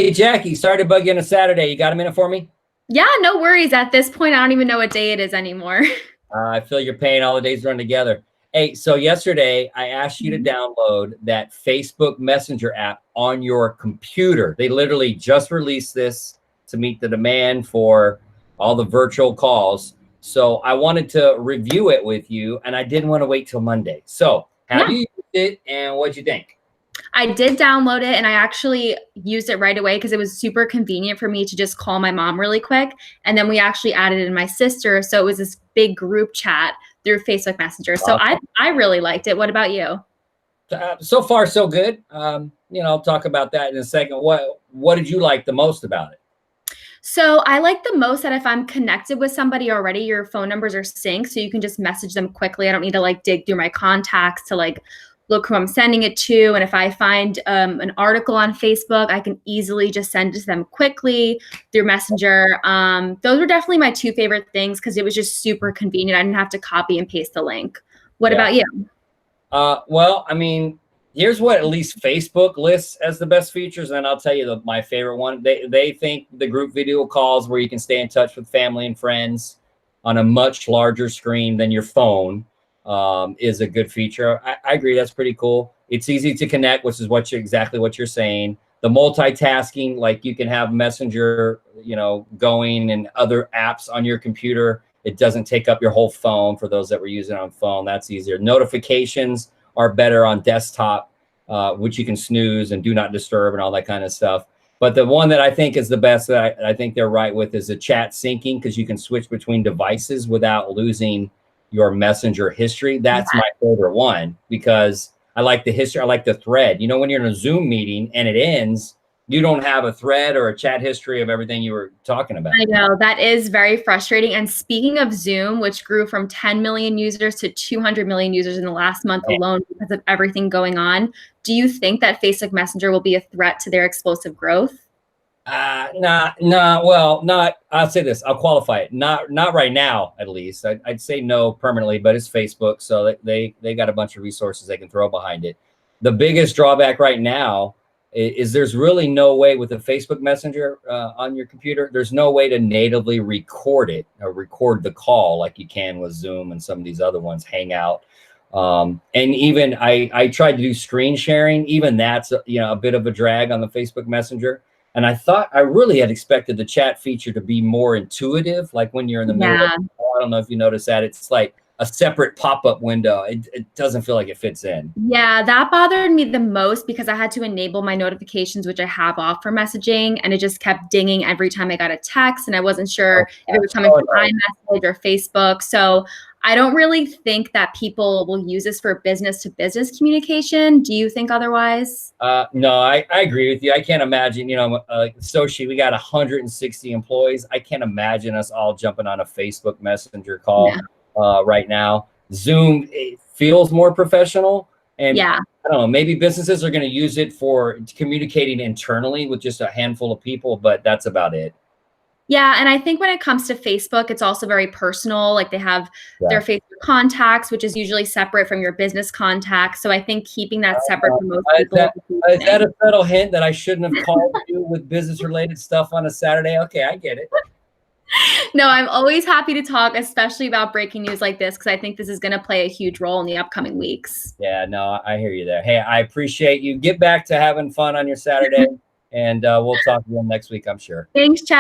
Hey, Jackie, sorry to bug you on a Saturday. You got a minute for me? Yeah, no worries. At this point, I don't even know what day it is anymore. I feel your pain. All the days run together. Hey, so yesterday I asked you to Mhm. download that Facebook Messenger app on your computer. They literally just released this to meet the demand for all the virtual calls. So I wanted to review it with you, and I didn't want to wait till Monday. So have Yeah, you used it, and what'd you think? I did download it and I actually used it right away because it was super convenient for me to just call my mom really quick. And then we actually added in my sister. So it was this big group chat through Facebook Messenger. So I really liked it. What about you? So far, so good. I'll talk about that in a second. What did you like the most about it? So I like the most that if I'm connected with somebody already, your phone numbers are synced, so you can just message them quickly. I don't need to like dig through my contacts to like look who I'm sending it to. And if I find an article on Facebook, I can easily just send it to them quickly through Messenger. Those were definitely my two favorite things because it was just super convenient. I didn't have to copy and paste the link. What Yeah. about you? Well, I mean, here's what at least Facebook lists as the best features, and I'll tell you my favorite one. They think the group video calls where you can stay in touch with family and friends on a much larger screen than your phone is a good feature. I agree, that's pretty cool. It's easy to connect, which is exactly what you're saying. The multitasking, like you can have Messenger, going and other apps on your computer. It doesn't take up your whole phone for those that were using it on phone. That's easier. Notifications are better on desktop, which you can snooze and do not disturb and all that kind of stuff. But the one that I think is the best that I think they're right with is the chat syncing, because you can switch between devices without losing your messenger history. That's Yeah. my favorite one because I like the history. I like the thread. When you're in a Zoom meeting and it ends, you don't have a thread or a chat history of everything you were talking about. I know that is very frustrating. And speaking of Zoom, which grew from 10 million users to 200 million users in the last month alone because of everything going on, do you think that Facebook Messenger will be a threat to their explosive growth? Nah. Well, not. I'll say this. I'll qualify it. Not right now, at least. I'd say no permanently, but it's Facebook, so they got a bunch of resources they can throw behind it. The biggest drawback right now is there's really no way with the Facebook Messenger on your computer. There's no way to natively record it or record the call like you can with Zoom and some of these other ones, Hangout. And even I tried to do screen sharing. Even that's a bit of a drag on the Facebook Messenger. And I really had expected the chat feature to be more intuitive, like when you're in the middle of, Yeah. I don't know if you noticed that, it's like a separate pop-up window. It doesn't feel like it fits in. Yeah, that bothered me the most because I had to enable my notifications, which I have off for messaging, and it just kept dinging every time I got a text, and I wasn't sure if it was coming from iMessage or Facebook. So I don't really think that people will use this for business to business communication. Do you think otherwise? No, I agree with you. I can't imagine, Sochi, we got 160 employees. I can't imagine us all jumping on a Facebook Messenger call Yeah. right now. Zoom, it feels more professional. And Yeah. I don't know, maybe businesses are going to use it for communicating internally with just a handful of people, but that's about it. Yeah, and I think when it comes to Facebook, it's also very personal. Like they have their Yeah. Facebook contacts, which is usually separate from your business contacts. So I think keeping that separate for most Is people that, is a huge is that thing. a subtle hint that I shouldn't have called you with business related stuff on a Saturday? Okay, I get it. No, I'm always happy to talk, especially about breaking news like this, because I think this is going to play a huge role in the upcoming weeks. Yeah, no, I hear you there. Hey, I appreciate you. Get back to having fun on your Saturday, and we'll talk again next week, I'm sure. Thanks, Chad.